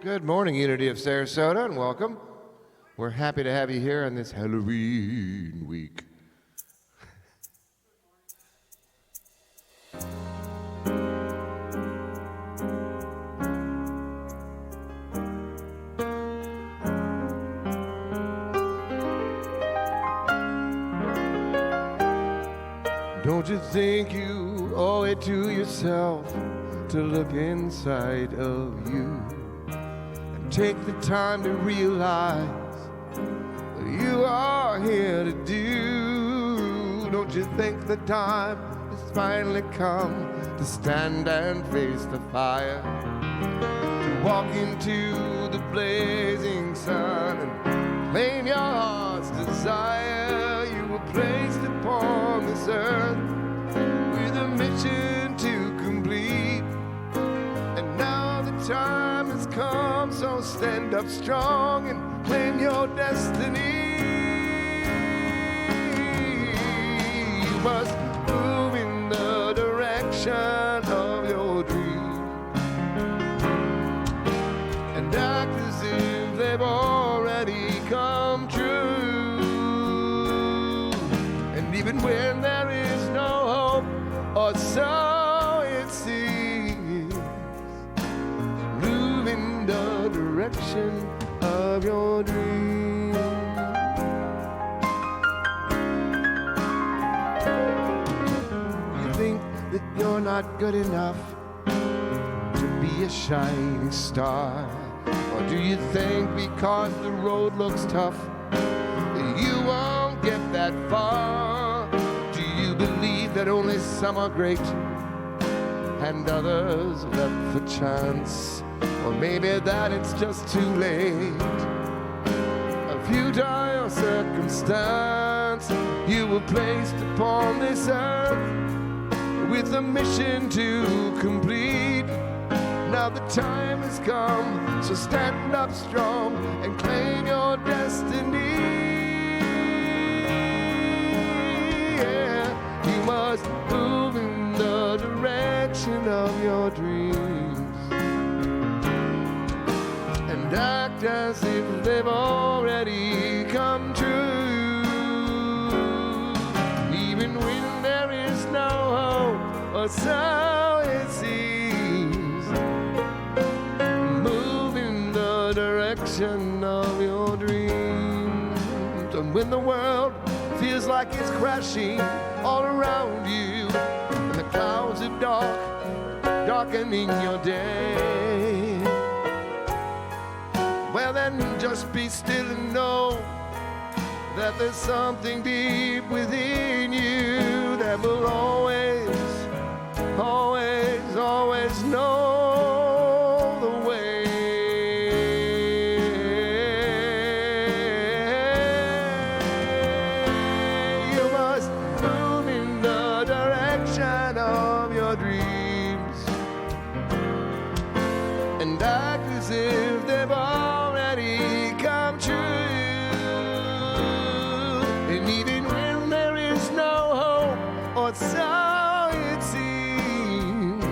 Good morning, Unity of Sarasota, and welcome. We're happy to have you here on this Halloween week. Don't you think you owe it to yourself to look inside of you and take the time to realize what you are here to do? Don't you think the time has finally come to stand and face the fire, to walk into the blazing sun and claim your heart's desire? You were placed upon this earth with a mission to complete, and now the time has come, so stand up strong and claim your destiny. You must move in the direction of your dream and act as if they've already come true. And even when there is no hope, or so it seems, move in the direction of your dream. You think that you're not good enough to be a shining star? Or do you think because the road looks tough that you won't get that far? Do you believe that only some are great and others left for chance? Or maybe that it's just too late, a futile circumstance. You were placed upon this earth with a mission to complete. Now the time has come, so stand up strong and claim your destiny. Yeah, you must move in the direction of your dreams and act as if they've already come true. Even when there is no hope, or so it seems, move in the direction of your dreams. And when the world feels like it's crashing all around you, and the clouds of darkening your day, well then just be still and know that there's something deep within you that will always, always, always know the way. You must move in the direction of your dreams and act as if they've already come true. And even when there is no hope, or so it seems,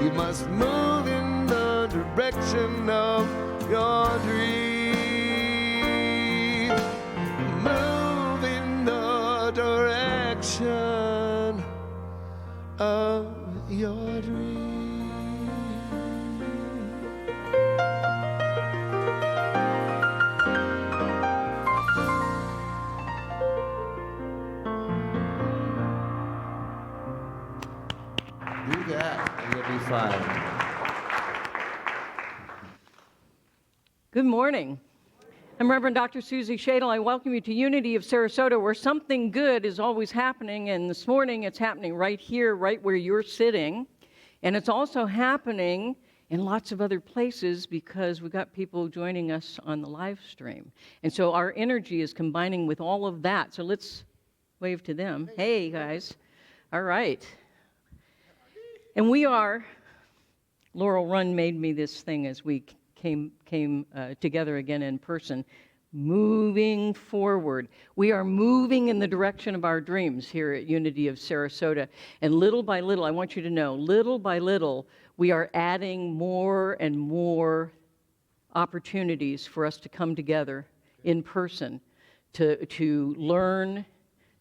you must move in the direction of your dream. Move in the direction of your dream. Do that, and you'll be fine. Good morning. I'm Reverend Dr. Susie Shadle. I welcome you to Unity of Sarasota, where something good is always happening, and this morning it's happening right here, right where you're sitting, and it's also happening in lots of other places because we've got people joining us on the live stream. And so our energy is combining with all of that. So let's wave to them. Hey, guys. All right. And we are, Laurel Run made me this thing as we came together again in person, moving forward. We are moving in the direction of our dreams here at Unity of Sarasota. And little by little, I want you to know, little by little, we are adding more and more opportunities for us to come together in person, to learn,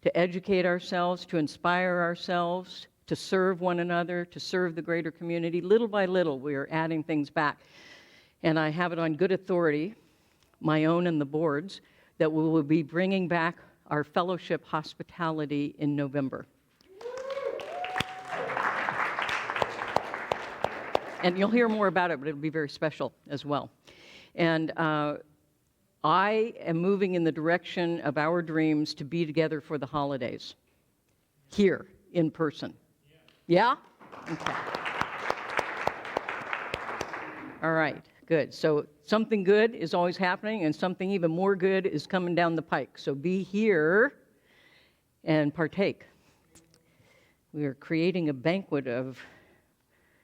to educate ourselves, to inspire ourselves, to serve one another, to serve the greater community. Little by little, we are adding things back. And I have it on good authority, my own and the board's, that we will be bringing back our fellowship hospitality in November. And you'll hear more about it, but it'll be very special as well. And I am moving in the direction of our dreams to be together for the holidays, here, in person. Yeah? Okay. All right, good. So something good is always happening, and something even more good is coming down the pike. So be here and partake. We are creating a banquet of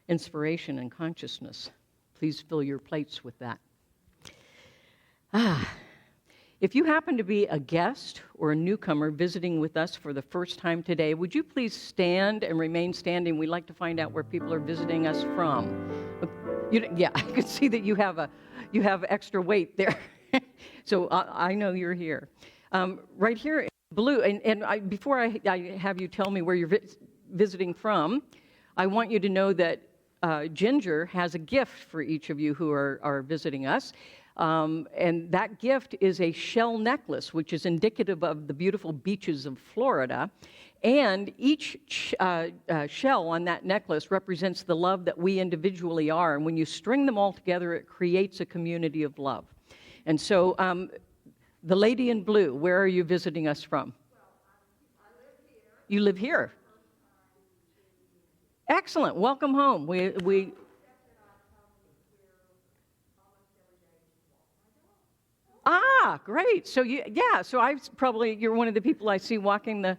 inspiration and consciousness. Please fill your plates with that. If you happen to be a guest or a newcomer visiting with us for the first time today, would you please stand and remain standing? We'd like to find out where people are visiting us from. Yeah, I can see that you have extra weight there. So I know you're here. Right here in blue, and before I have you tell me where you're visiting from, I want you to know that Ginger has a gift for each of you who are visiting us. And that gift is a shell necklace, which is indicative of the beautiful beaches of Florida. And each shell on that necklace represents the love that we individually are. And when you string them all together, it creates a community of love. And so the lady in blue, where are you visiting us from? I live here. You live here? Excellent. Welcome home. We great. So you're one of the people I see walking the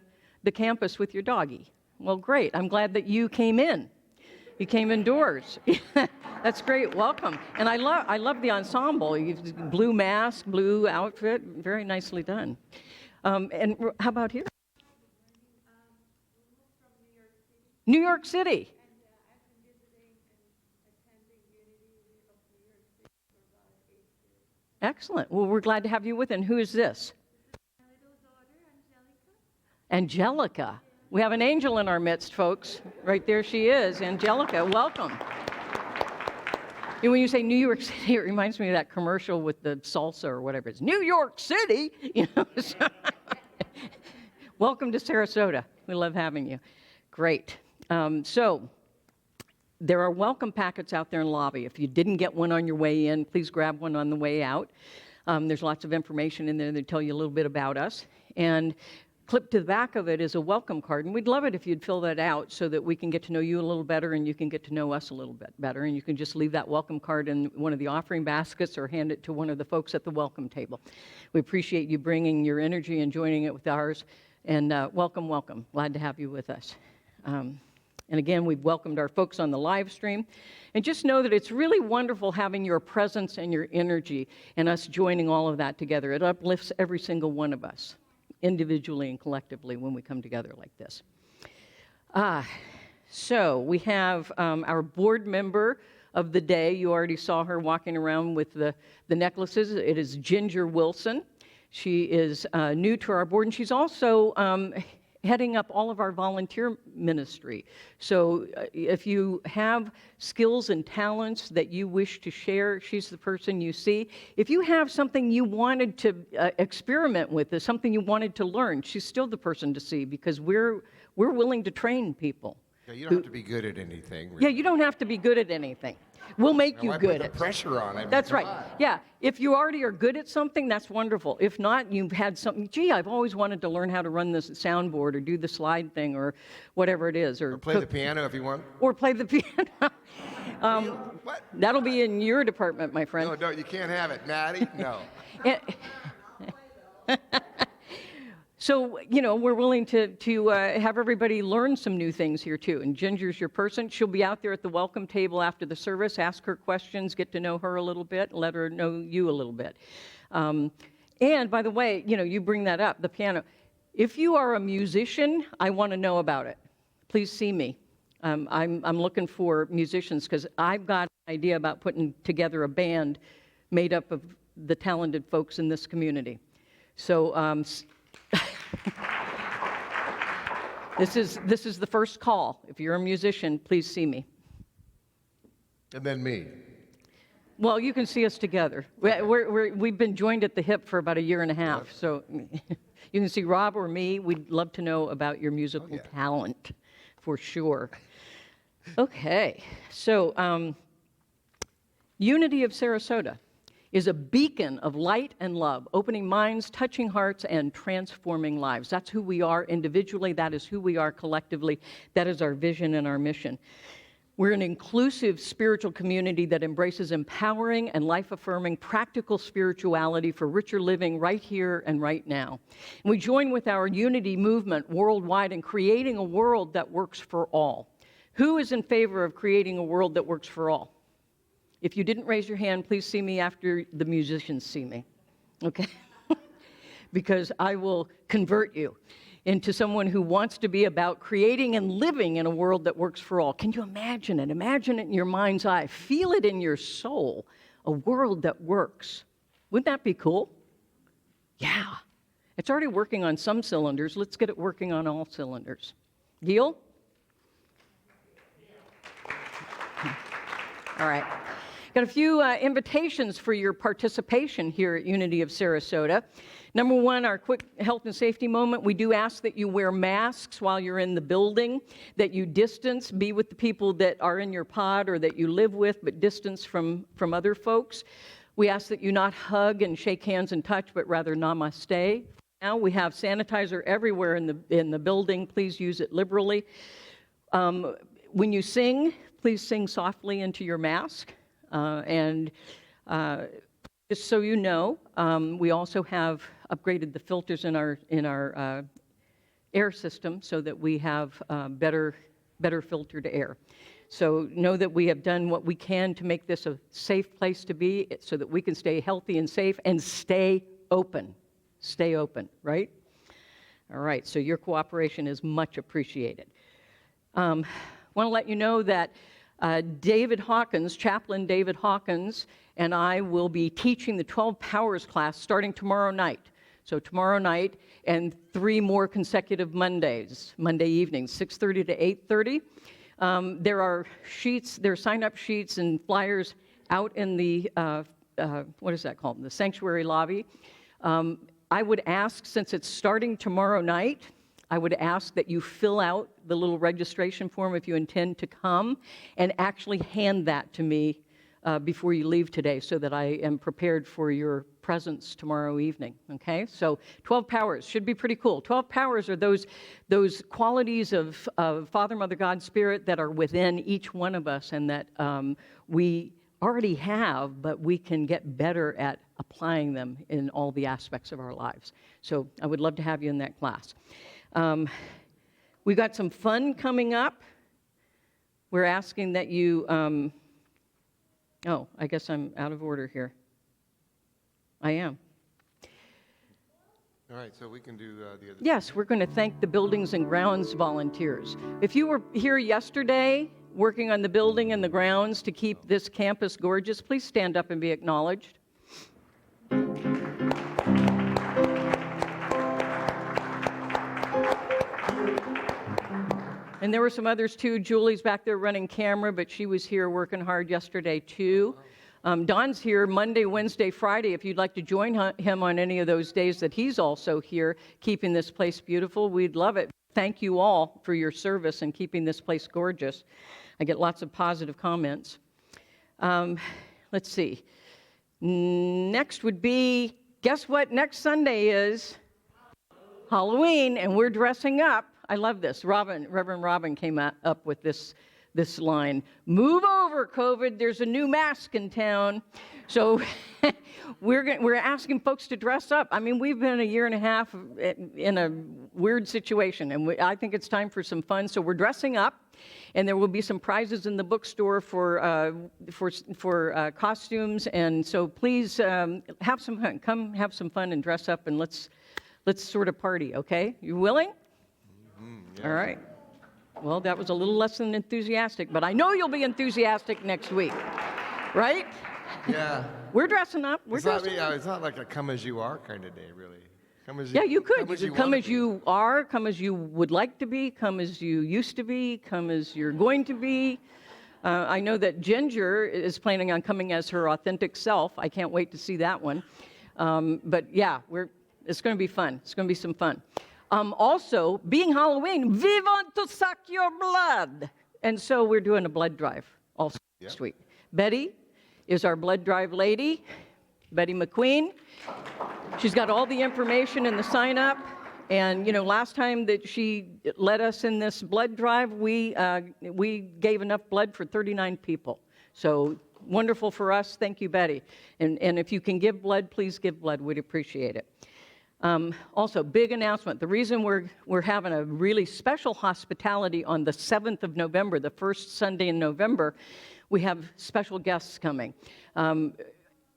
campus with your doggie. Well, great. I'm glad that you came in. You came indoors. That's great. Welcome. And I love the ensemble. You've blue mask, blue outfit, very nicely done. And how about here? New York City. Excellent. Well, we're glad to have you with. And who is this? My little daughter, Angelica. We have an angel in our midst, folks. Right there she is. Angelica, welcome. And when you say New York City, it reminds me of that commercial with the salsa or whatever it is. New York City! So welcome to Sarasota. We love having you. Great. So there are welcome packets out there in the lobby. If you didn't get one on your way in, please grab one on the way out. There's lots of information in there that tell you a little bit about us. And clipped to the back of it is a welcome card. And we'd love it if you'd fill that out so that we can get to know you a little better and you can get to know us a little bit better. And you can just leave that welcome card in one of the offering baskets or hand it to one of the folks at the welcome table. We appreciate you bringing your energy and joining it with ours. And welcome, welcome. Glad to have you with us. And again, we've welcomed our folks on the live stream. And just know that it's really wonderful having your presence and your energy and us joining all of that together. It uplifts every single one of us, individually and collectively, when we come together like this. So we have our board member of the day. You already saw her walking around with the necklaces. It is Ginger Wilson. She is new to our board, and she's also heading up all of our volunteer ministry. So if you have skills and talents that you wish to share, she's the person you see. If you have something you wanted to experiment with, something you wanted to learn, she's still the person to see, because we're willing to train people. Yeah, you don't have to be good at anything. Really. Yeah, you don't have to be good at anything. We'll make you good at it. Put the pressure on. I mean, that's right. Yeah, if you already are good at something, that's wonderful. If not, you've had something, I've always wanted to learn how to run this soundboard or do the slide thing or whatever it is. Or play the piano if you want. Or play the piano. What? That'll be in your department, my friend. No, you can't have it. Maddie, no. So, we're willing to have everybody learn some new things here, too. And Ginger's your person. She'll be out there at the welcome table after the service. Ask her questions, get to know her a little bit, let her know you a little bit. And, by the way, you bring that up, the piano. If you are a musician, I want to know about it. Please see me. I'm looking for musicians because I've got an idea about putting together a band made up of the talented folks in this community. So this is the first call. If you're a musician, please see me. And then me. Well, you can see us together. We've been joined at the hip for about a year and a half, so you can see Rob or me. We'd love to know about your musical talent, for sure. Okay, so Unity of Sarasota is a beacon of light and love, opening minds, touching hearts, and transforming lives. That's who we are individually. That is who we are collectively. That is our vision and our mission. We're an inclusive spiritual community that embraces empowering and life-affirming practical spirituality for richer living right here and right now. And we join with our unity movement worldwide in creating a world that works for all. Who is in favor of creating a world that works for all? If you didn't raise your hand, please see me after the musicians see me, okay? Because I will convert you into someone who wants to be about creating and living in a world that works for all. Can you imagine it? Imagine it in your mind's eye. Feel it in your soul, a world that works. Wouldn't that be cool? Yeah. It's already working on some cylinders. Let's get it working on all cylinders. Deal? All right. Got a few invitations for your participation here at Unity of Sarasota. Number one, our quick health and safety moment. We do ask that you wear masks while you're in the building, that you distance, be with the people that are in your pod or that you live with, but distance from other folks. We ask that you not hug and shake hands and touch, but rather namaste. Now we have sanitizer everywhere in the building. Please use it liberally. When you sing, please sing softly into your mask. Just so you know, we also have upgraded the filters in our air system so that we have better filtered air. So know that we have done what we can to make this a safe place to be so that we can stay healthy and safe and stay open. Stay open, right? All right, so your cooperation is much appreciated. Want to let you know that David Hawkins, Chaplain David Hawkins, and I will be teaching the 12 Powers class starting tomorrow night. So tomorrow night and 3 more consecutive Mondays, Monday evenings, 6:30 to 8:30. There are sign-up sheets and flyers out in the, what is that called, the sanctuary lobby. I would ask, since it's starting tomorrow night, I would ask that you fill out the little registration form if you intend to come and actually hand that to me before you leave today so that I am prepared for your presence tomorrow evening, okay? So 12 powers should be pretty cool. 12 powers are those qualities of Father, Mother, God, Spirit that are within each one of us and that we already have, but we can get better at applying them in all the aspects of our lives. So I would love to have you in that class. We've got some fun coming up. We're asking that you, I guess I'm out of order here. I am. All right, so we can do the other. Yes, we're going to thank the Buildings and Grounds volunteers. If you were here yesterday working on the building and the grounds to keep this campus gorgeous, please stand up and be acknowledged. And there were some others too. Julie's back there running camera, but she was here working hard yesterday too. Don's here Monday, Wednesday, Friday. If you'd like to join him on any of those days that he's also here, keeping this place beautiful, we'd love it. Thank you all for your service and keeping this place gorgeous. I get lots of positive comments. Let's see. Next would be, guess what next Sunday is? Halloween, and we're dressing up. I love this. Reverend Robin came up with this line. Move over, COVID. There's a new mask in town. So we're asking folks to dress up. I mean, we've been a year and a half in a weird situation, and I think it's time for some fun. So we're dressing up, and there will be some prizes in the bookstore for costumes. And so please have some fun. Come have some fun and dress up, and let's sort of party. Okay? You willing? Yeah. All right. Well, that was a little less than enthusiastic, but I know you'll be enthusiastic next week, right? Yeah, We're dressing up. We're dressing up. It's not like a come as you are kind of day, really. Come as Yeah, you could. Come You as you could come wanna as be. you are, come as you would like to be, come as you used to be, come as you're going to be. I know that Ginger is planning on coming as her authentic self. I can't wait to see that one. But yeah, it's going to be fun. It's going to be some fun. Also, being Halloween, we want to suck your blood. And so we're doing a blood drive also next week. Betty is our blood drive lady, Betty McQueen. She's got all the information in the sign up. And, last time that she led us in this blood drive, we gave enough blood for 39 people. So wonderful for us. Thank you, Betty. And if you can give blood, please give blood. We'd appreciate it. Also, big announcement. The reason we're having a really special hospitality on the 7th of November, the first Sunday in November, we have special guests coming.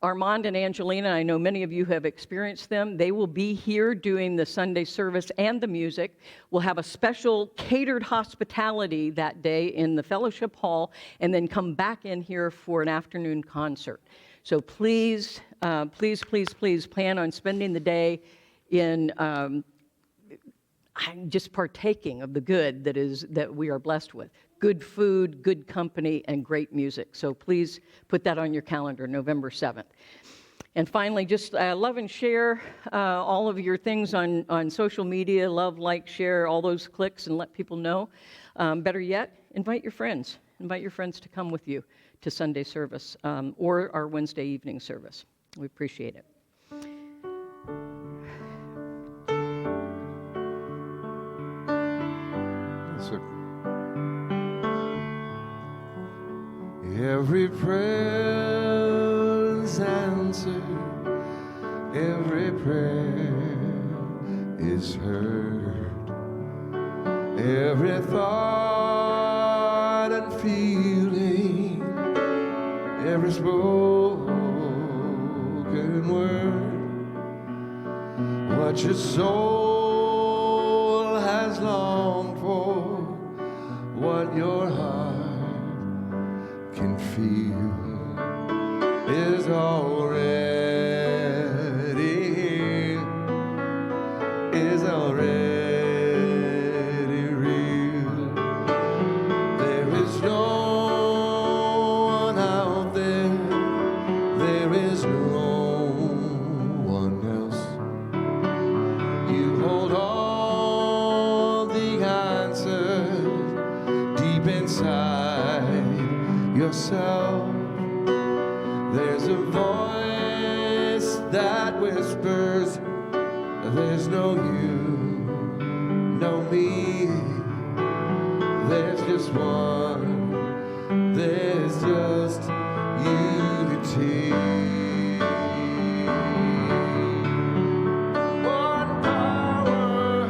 Armand and Angelina, I know many of you have experienced them. They will be here doing the Sunday service and the music. We'll have a special catered hospitality that day in the fellowship hall and then come back in here for an afternoon concert. So please plan on spending the day in just partaking of the good that we are blessed with. Good food, good company, and great music. So please put that on your calendar, November 7th. And finally, just love and share all of your things on social media. Love, like, share, all those clicks, and let people know. Better yet, invite your friends. Invite your friends to come with you to Sunday service or our Wednesday evening service. We appreciate it. Every prayer is answered, every prayer is heard, every thought and feeling, every spoken word, what your soul has longed for, what your heart can feel is already here, is already real. There is no one out there, there is no one else. You hold all the answers deep inside yourself. There's a voice that whispers, there's no you, no me. There's just one, there's just unity. One power,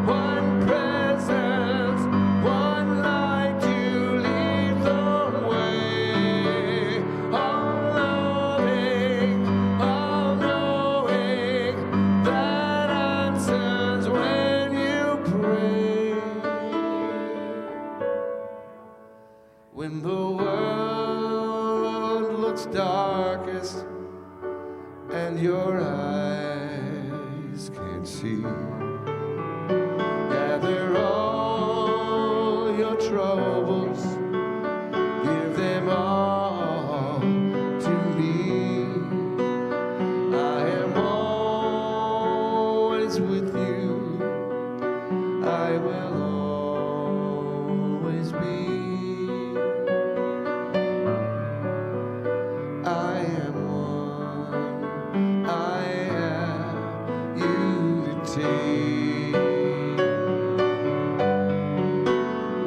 one presence, one light to lead the way. All loving, all knowing, that answers when you pray. When the world looks darkest and your eyes can't see, gather all your troubles, give them all to me. I am always with you, I will always be. I am one, I am unity.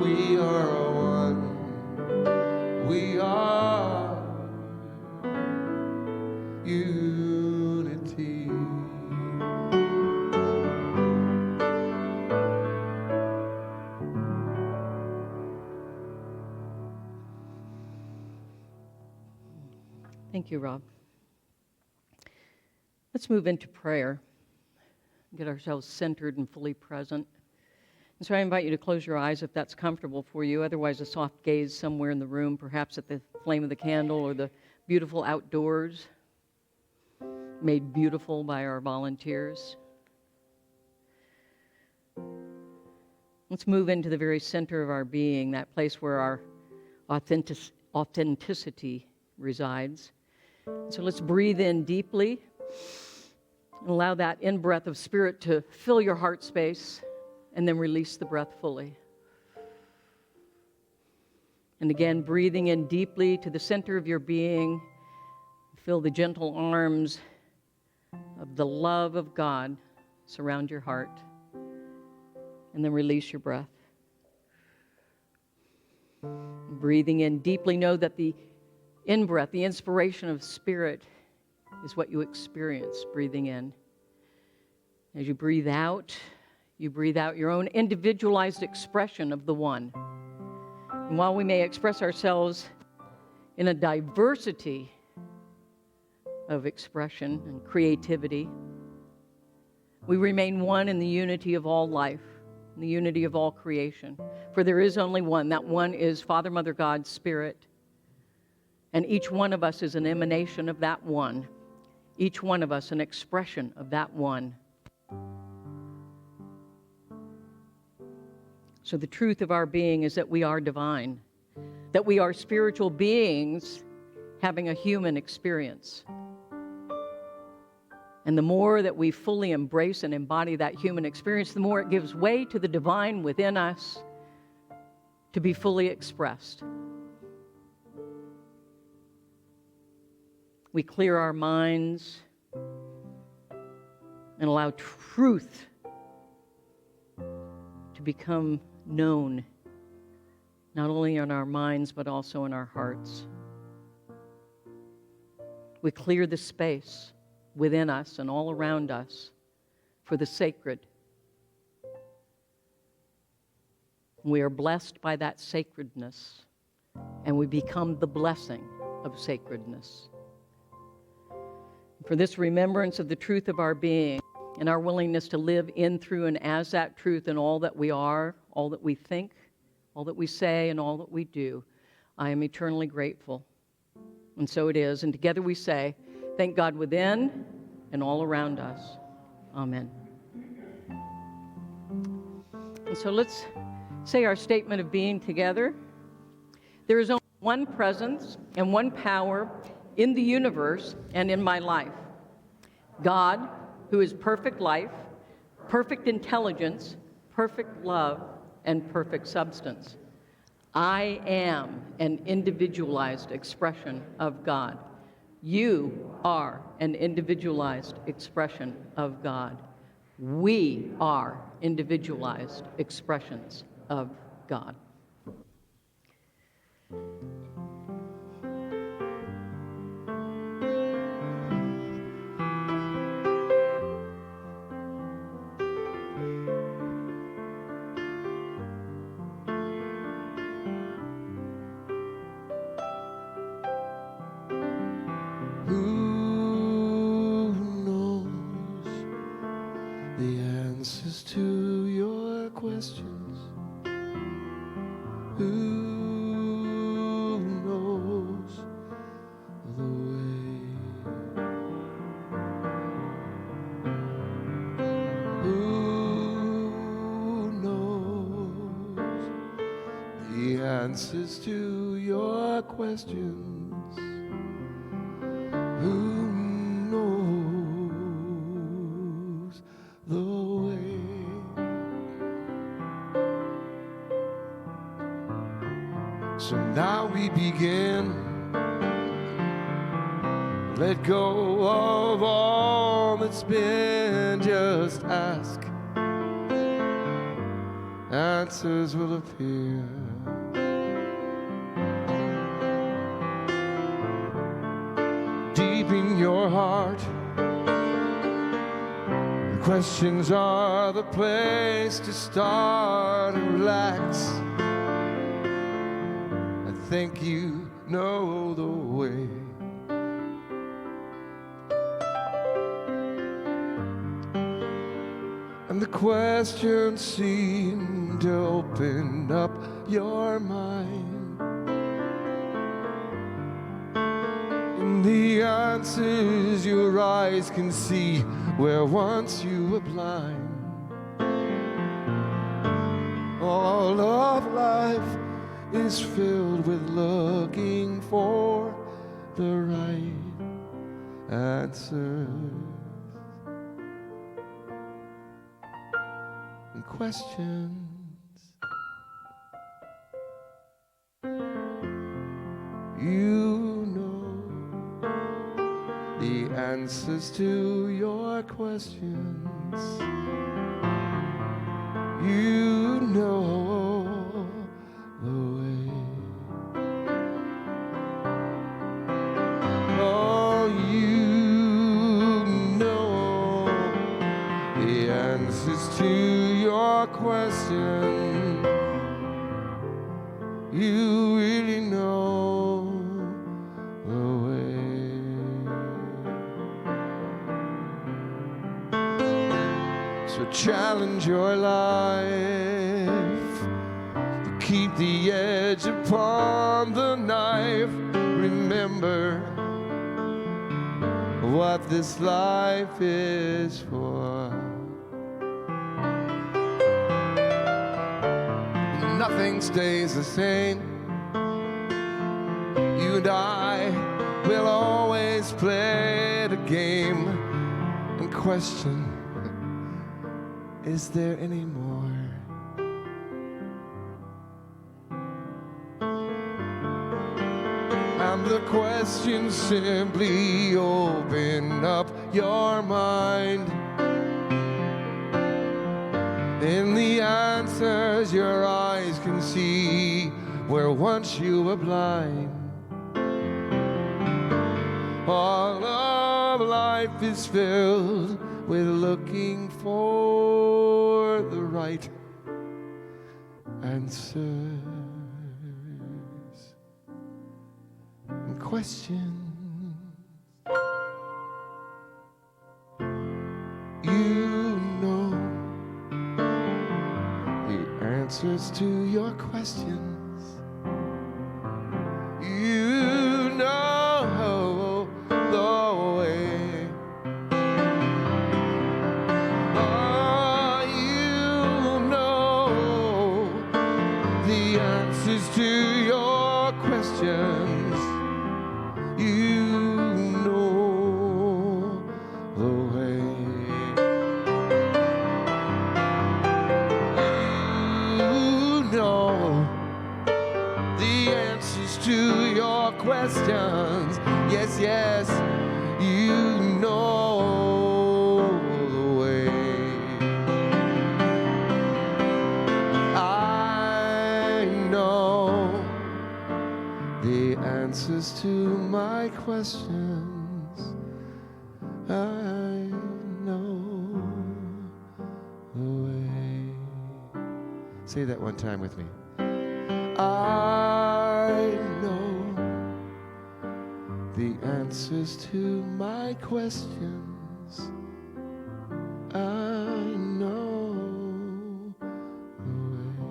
We are one, we are unity. Thank you, Rob. Let's move into prayer. Get ourselves centered and fully present. And so I invite you to close your eyes if that's comfortable for you. Otherwise, a soft gaze somewhere in the room, perhaps at the flame of the candle or the beautiful outdoors. made beautiful by our volunteers. Let's move into the very center of our being, that place where our authenticity resides. So let's breathe in deeply and allow that in-breath of spirit to fill your heart space, and then release the breath fully. And again, breathing in deeply to the center of your being, feel the gentle arms of the love of God surround your heart. And then release your breath. Breathing in deeply, know that the in-breath, the inspiration of spirit, is what you experience breathing in. As you breathe out your own individualized expression of the one. And while we may express ourselves in a diversity of expression and creativity, we remain one in the unity of all life, in the unity of all creation. For there is only one. That one is Father, Mother, God, Spirit. And each one of us is an emanation of that one. Each one of us an expression of that one. So the truth of our being is that we are divine, that we are spiritual beings having a human experience. And the more that we fully embrace and embody that human experience, the more it gives way to the divine within us to be fully expressed. We clear our minds and allow truth to become known, not only in our minds, but also in our hearts. We clear the space within us and all around us for the sacred. We are blessed by that sacredness, and we become the blessing of sacredness. For this remembrance of the truth of our being and our willingness to live in, through, and as that truth in all that we are, all that we think, all that we say, and all that we do, I am eternally grateful. And so it is. And together we say, thank God within and all around us. Amen. And so let's say our statement of being together. There is only one presence and one power in the universe and in my life. God, who is perfect life, perfect intelligence, perfect love, and perfect substance. I am an individualized expression of God. You are an individualized expression of God. We are individualized expressions of God. Who knows the answers to your questions? Who knows the way? Who knows the answers to your questions? Who knows the way? So now we begin. Let go of all that's been. Just ask. Answers will appear. Deep in your heart, the questions are the place to start and relax. I think you know the way. And the questions seem to open up your mind. The answers your eyes can see where once you were blind. All of life is filled with looking for the right answers and questions. You know the answers to your questions. You know the way. Oh, you know the answers to your questions. You really know the way. So challenge your life to keep the edge upon the knife. Remember what this life is for. Nothing stays the same. You and I will always play the game and question, is there any more? And the question simply open up your mind. In the answers your eyes can see where once you were blind. All of life is filled with looking for the right answers and questions. You know the answers to your questions. You know the way. Oh, you know the answers to your questions. You know the way. You know the answers to your questions. Yes, yes, you know the way. I know the answers to my questions. I know the way. Say that one time with me. I know the answers to my questions. I know the way.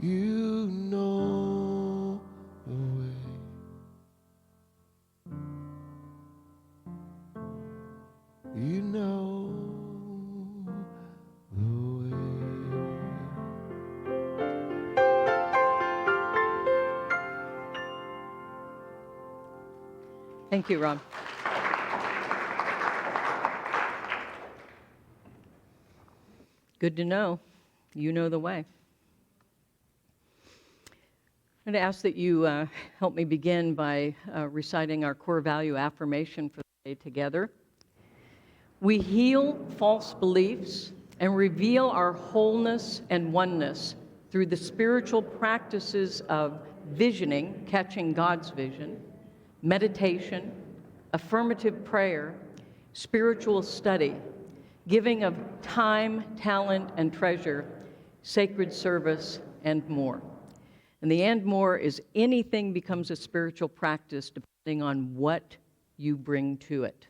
You know the way. You know the way. Thank you, Ron. Good to know. You know the way. I'm going to ask that you help me begin by reciting our core value affirmation for the day together. We heal false beliefs and reveal our wholeness and oneness through the spiritual practices of visioning, catching God's vision, meditation, affirmative prayer, spiritual study, giving of time, talent, and treasure, sacred service, and more. And the and more is anything becomes a spiritual practice depending on what you bring to it.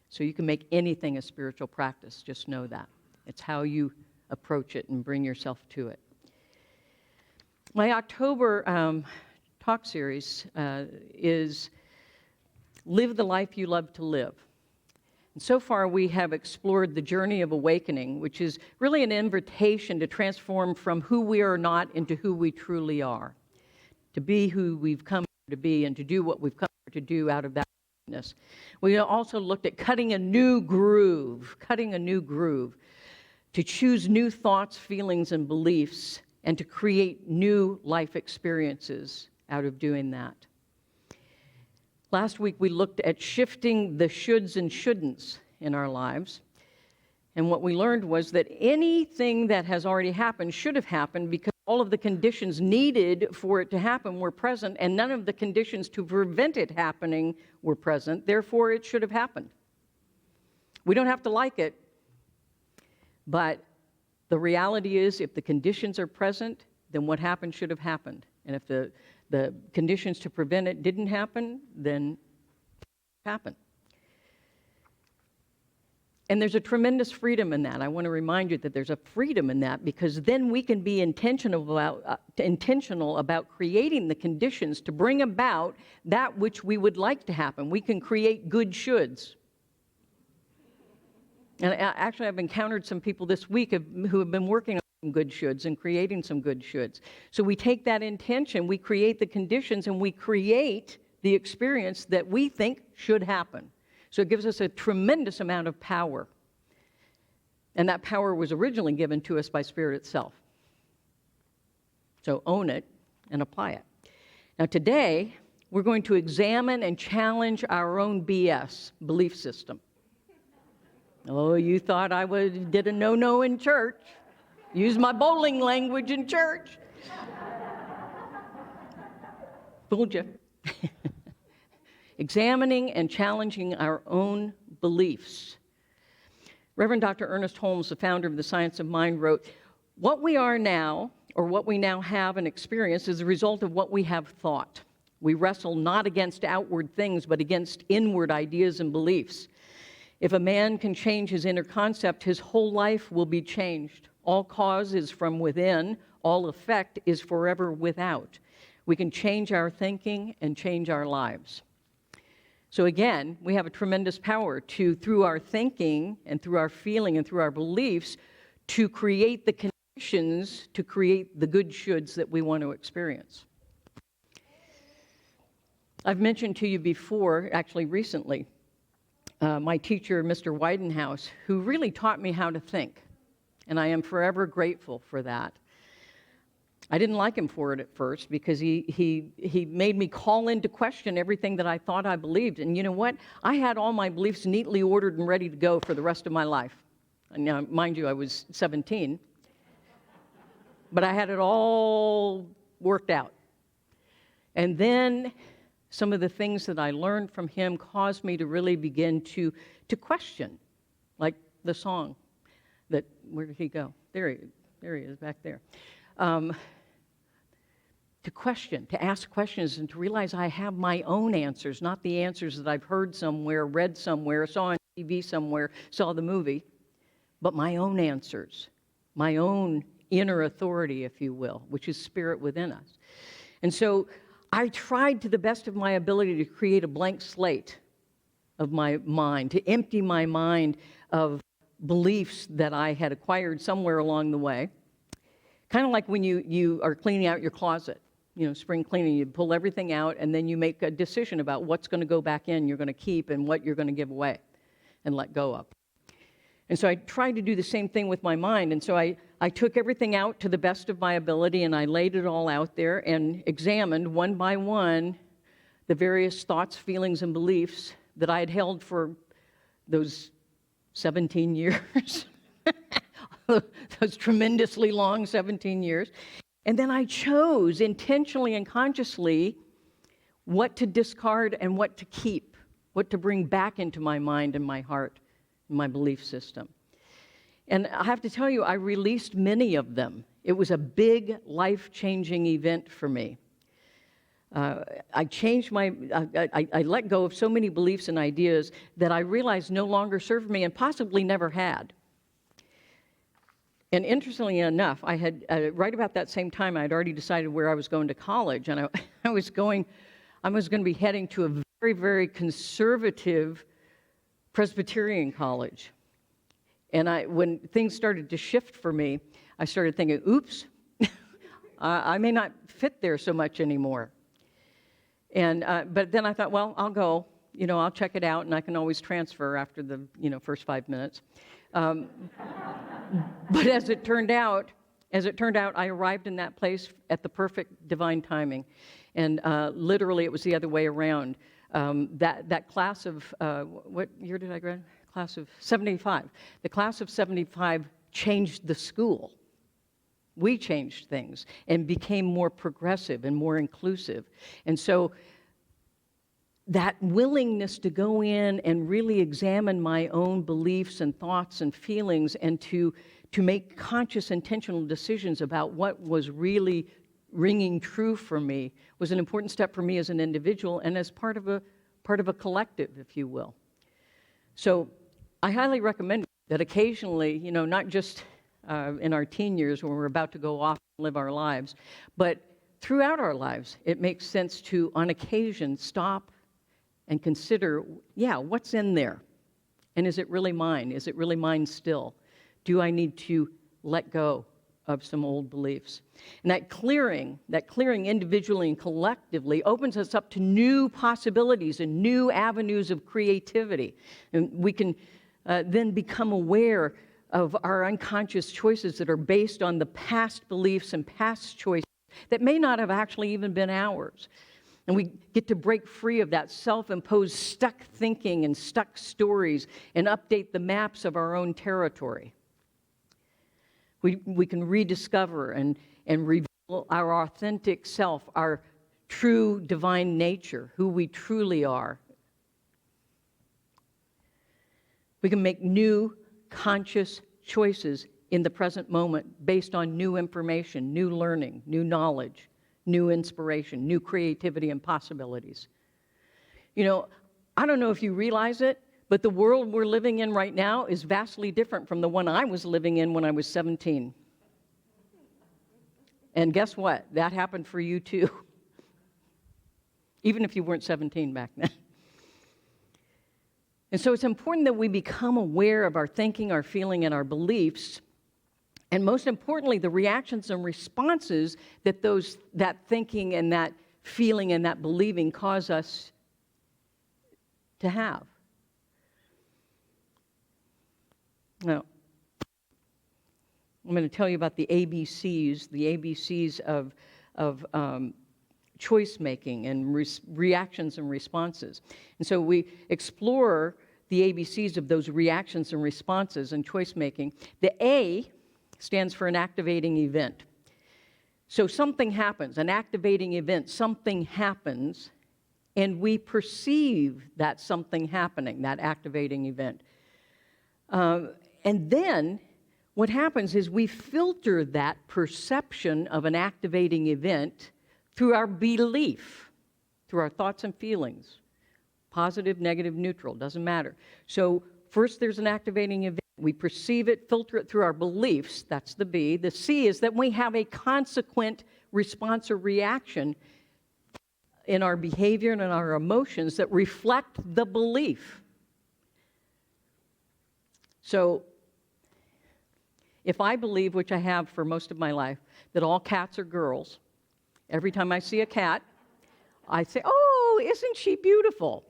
So you can make anything a spiritual practice, just know that. It's how you approach it and bring yourself to it. My October talk series is Live the Life You Love to Live. And so far, we have explored the journey of awakening, which is really an invitation to transform from who we are not into who we truly are, to be who we've come to be and to do what we've come to do out of that. We also looked at cutting a new groove, to choose new thoughts, feelings, and beliefs, and to create new life experiences out of doing that. Last week, we looked at shifting the shoulds and shouldn'ts in our lives. And what we learned was that anything that has already happened should have happened because all of the conditions needed for it to happen were present, and none of the conditions to prevent it happening were present. Therefore, it should have happened. We don't have to like it, but the reality is if the conditions are present, then what happened should have happened. And if the conditions to prevent it didn't happen, then it happened. And there's a tremendous freedom in that. I want to remind you that there's a freedom in that because then we can be intentional about creating the conditions to bring about that which we would like to happen. We can create good shoulds. And actually, I've encountered some people this week who have been working on some good shoulds and creating some good shoulds. So we take that intention, we create the conditions, and we create the experience that we think should happen. So it gives us a tremendous amount of power. And that power was originally given to us by Spirit itself. So own it and apply it. Now today, we're going to examine and challenge our own BS, belief system. Oh, you thought I did a no-no in church. Used my bowling language in church. Fooled you. Examining and challenging our own beliefs. Reverend Dr. Ernest Holmes, the founder of the Science of Mind, wrote, "What we are now, or what we now have and experience, is the result of what we have thought. We wrestle not against outward things, but against inward ideas and beliefs. If a man can change his inner concept, his whole life will be changed. All cause is from within, all effect is forever without. We can change our thinking and change our lives." So again, we have a tremendous power to, through our thinking and through our feeling and through our beliefs, to create the conditions to create the good shoulds that we want to experience. I've mentioned to you before, actually recently, my teacher, Mr. Weidenhouse, who really taught me how to think, and I am forever grateful for that. I didn't like him for it at first because he made me call into question everything that I thought I believed. And you know what? I had all my beliefs neatly ordered and ready to go for the rest of my life. And now, mind you, I was 17. But I had it all worked out. And then some of the things that I learned from him caused me to really begin to question, like the song that, where did he go? There he is, back there. To question, to ask questions, and to realize I have my own answers, not the answers that I've heard somewhere, read somewhere, saw on TV somewhere, saw the movie, but my own answers, my own inner authority, if you will, which is spirit within us. And so I tried to the best of my ability to create a blank slate of my mind, to empty my mind of beliefs that I had acquired somewhere along the way. Kind of like when you are cleaning out your closet, spring cleaning, you pull everything out and then you make a decision about what's going to go back in, you're going to keep, and what you're going to give away and let go of. And so I tried to do the same thing with my mind. And so I took everything out to the best of my ability and I laid it all out there and examined one by one the various thoughts, feelings, and beliefs that I had held for those 17 years. Those tremendously long 17 years. And then I chose intentionally and consciously what to discard and what to keep, what to bring back into my mind and my heart, and my belief system. And I have to tell you, I released many of them. It was a big, life-changing event for me. I changed I let go of so many beliefs and ideas that I realized no longer served me and possibly never had. And interestingly enough, I had, right about that same time, I had already decided where I was going to college, and I was going to be heading to a very, very conservative Presbyterian college. And when things started to shift for me, I started thinking, oops, I may not fit there so much anymore. And but then I thought, well, I'll go. I'll check it out, and I can always transfer after the first 5 minutes. But as it turned out, I arrived in that place at the perfect divine timing, and literally it was the other way around. That class of what year did I graduate? Class of 75. The class of 75 changed the school. We changed things and became more progressive and more inclusive. And so that willingness to go in and really examine my own beliefs and thoughts and feelings and to make conscious, intentional decisions about what was really ringing true for me was an important step for me as an individual and as part of a collective, if you will. So I highly recommend that occasionally, not just in our teen years when we're about to go off and live our lives, but throughout our lives, it makes sense to, on occasion, stop and consider, what's in there? And is it really mine? Is it really mine still? Do I need to let go of some old beliefs? And that clearing individually and collectively opens us up to new possibilities and new avenues of creativity. And we can then become aware of our unconscious choices that are based on the past beliefs and past choices that may not have actually even been ours. And we get to break free of that self-imposed stuck thinking and stuck stories and update the maps of our own territory. We can rediscover and reveal our authentic self, our true divine nature, who we truly are. We can make new conscious choices in the present moment based on new information, new learning, new knowledge, new inspiration, new creativity and possibilities. I don't know if you realize it, but the world we're living in right now is vastly different from the one I was living in when I was 17. And guess what? That happened for you too. Even if you weren't 17 back then. And so it's important that we become aware of our thinking, our feeling, and our beliefs. And most importantly, the reactions and responses that that thinking and that feeling and that believing cause us to have. Now, I'm going to tell you about the ABCs of choice making and reactions and responses. And so we explore the ABCs of those reactions and responses and choice making. The A stands for an activating event. So something happens, an activating event, something happens, and we perceive that something happening, that activating event. And then what happens is we filter that perception of an activating event through our belief, through our thoughts and feelings. Positive, negative, neutral, doesn't matter. So first there's an activating event. We perceive it, filter it through our beliefs. That's the B. The C is that we have a consequent response or reaction in our behavior and in our emotions that reflect the belief. So if I believe, which I have for most of my life, that all cats are girls, every time I see a cat, I say, "Oh, isn't she beautiful?"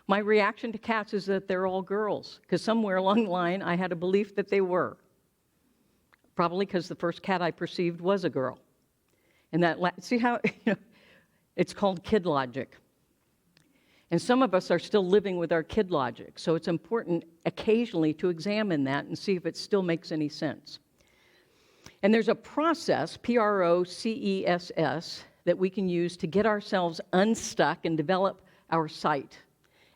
My reaction to cats is that they're all girls, because somewhere along the line I had a belief that they were. Probably because the first cat I perceived was a girl. And see how, it's called kid logic. And some of us are still living with our kid logic, so it's important occasionally to examine that and see if it still makes any sense. And there's a process, process, that we can use to get ourselves unstuck and develop our sight.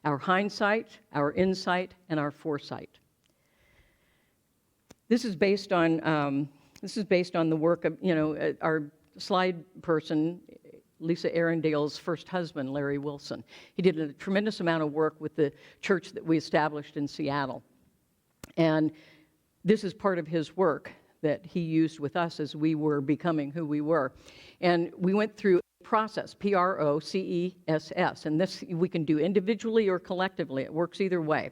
Our hindsight, our insight, and our foresight. This is based on the work of our slide person, Lisa Arundale's first husband, Larry Wilson. He did a tremendous amount of work with the church that we established in Seattle, and This is part of his work that he used with us as we were becoming who we were. And we went through a process, process, and this we can do individually or collectively. It works either way.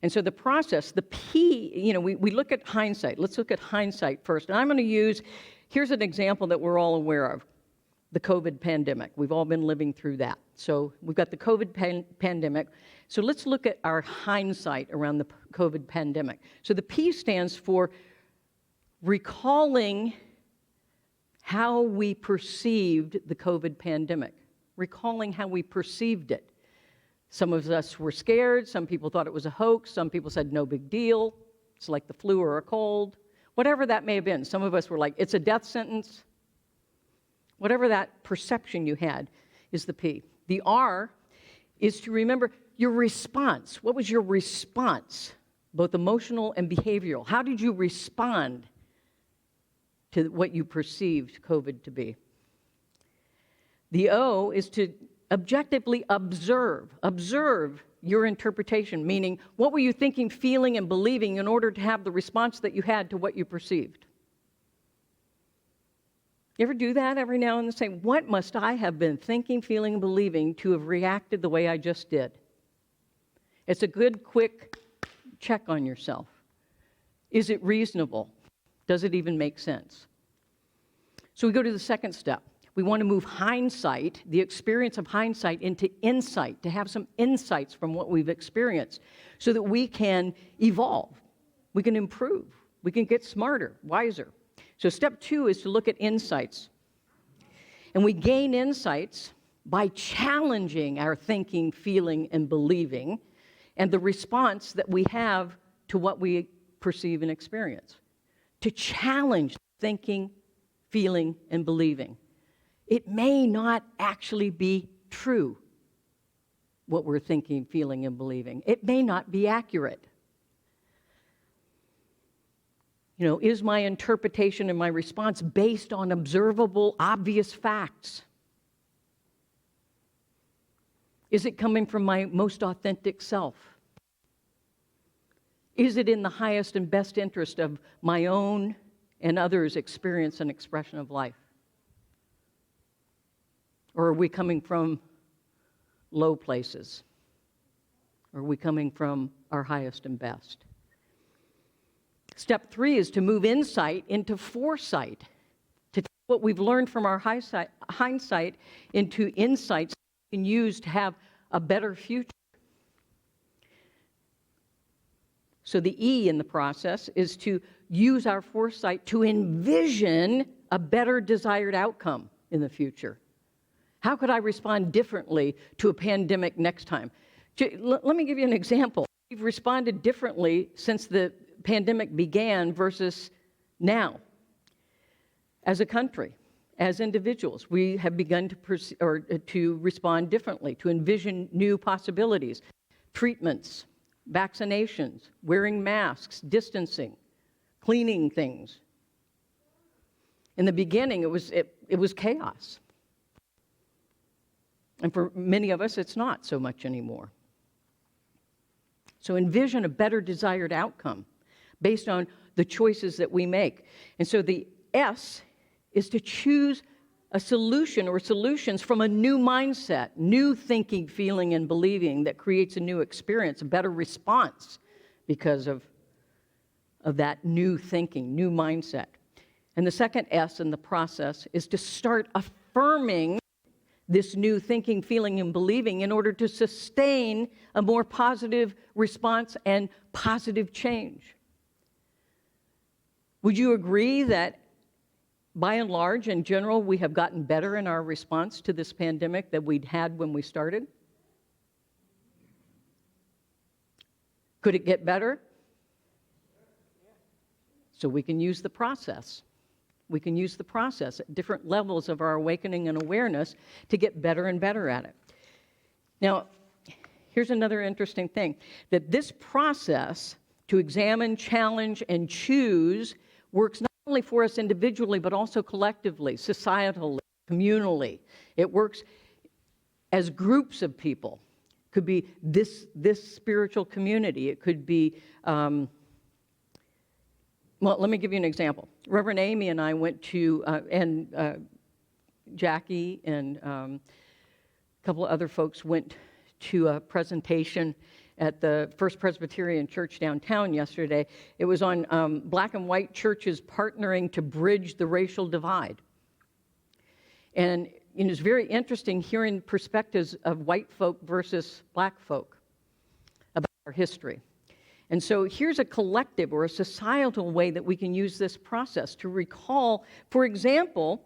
And so the process, the P, we look at hindsight. Let's look at hindsight first. And I'm going to use, here's an example that we're all aware of, the COVID pandemic. We've all been living through that. So we've got the COVID pandemic. So let's look at our hindsight around the COVID pandemic. So the P stands for recalling how we perceived the COVID pandemic, recalling how we perceived it. Some of us were scared. Some people thought it was a hoax. Some people said, no big deal. It's like the flu or a cold. Whatever that may have been. Some of us were like, it's a death sentence. Whatever that perception you had is the P. The R is to remember your response. What was your response, both emotional and behavioral? How did you respond to what you perceived COVID to be? The O is to objectively observe your interpretation, meaning what were you thinking, feeling, and believing in order to have the response that you had to what you perceived? You ever do that every now and then? Say, what must I have been thinking, feeling, and believing to have reacted the way I just did? It's a good, quick check on yourself. Is it reasonable? Does it even make sense? So we go to the second step. We want to move hindsight, the experience of hindsight, into insight, to have some insights from what we've experienced so that we can evolve, we can improve, we can get smarter, wiser. So step 2 is to look at insights. And we gain insights by challenging our thinking, feeling, and believing, and the response that we have to what we perceive and experience. To challenge thinking, feeling, and believing. It may not actually be true, what we're thinking, feeling, and believing. It may not be accurate. Is my interpretation and my response based on observable, obvious facts? Is it coming from my most authentic self? Is it in the highest and best interest of my own and others' experience and expression of life? Or are we coming from low places? Or are we coming from our highest and best? Step 3 is to move insight into foresight, to take what we've learned from our hindsight into insights we can use to have a better future. So the E in the process is to use our foresight to envision a better desired outcome in the future. How could I respond differently to a pandemic next time? Let me give you an example. We've responded differently since the pandemic began versus now. As a country, as individuals, we have begun to respond differently, to envision new possibilities, treatments, vaccinations, wearing masks, distancing, cleaning things. In the beginning, it was chaos. And for many of us, it's not so much anymore. So envision a better desired outcome based on the choices that we make. And so the S is to choose a solution or solutions from a new mindset, new thinking, feeling, and believing that creates a new experience, a better response because of that new thinking, new mindset. And the second S in the process is to start affirming this new thinking, feeling, and believing in order to sustain a more positive response and positive change. Would you agree that by and large, in general, we have gotten better in our response to this pandemic than we'd had when we started? Could it get better? So we can use the process. We can use the process at different levels of our awakening and awareness to get better and better at it. Now, here's another interesting thing, that this process to examine, challenge, and choose works not only for us individually, but also collectively, societally, communally. It works as groups of people. It could be this spiritual community. It could be Well, let me give you an example. Reverend Amy and I went to, Jackie and a couple of other folks went to a presentation at the First Presbyterian Church downtown yesterday. It was on black and white churches partnering to bridge the racial divide. And it's very interesting hearing perspectives of white folk versus black folk about our history. And so here's a collective or a societal way that we can use this process to recall, for example,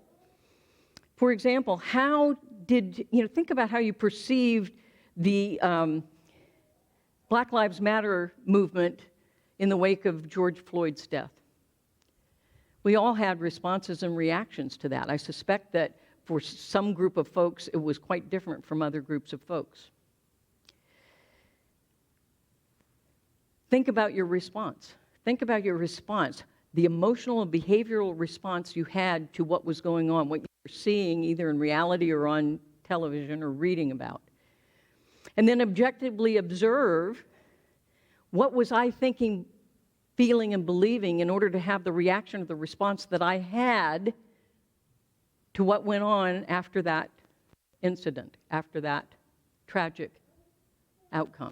how did, think about how you perceived the Black Lives Matter movement in the wake of George Floyd's death. We all had responses and reactions to that. I suspect that for some group of folks, it was quite different from other groups of folks. Think about your response. Think about your response, the emotional and behavioral response you had to what was going on, what you were seeing either in reality or on television or reading about. And then objectively observe, what was I thinking, feeling, and believing in order to have the reaction or the response that I had to what went on after that incident, after that tragic outcome.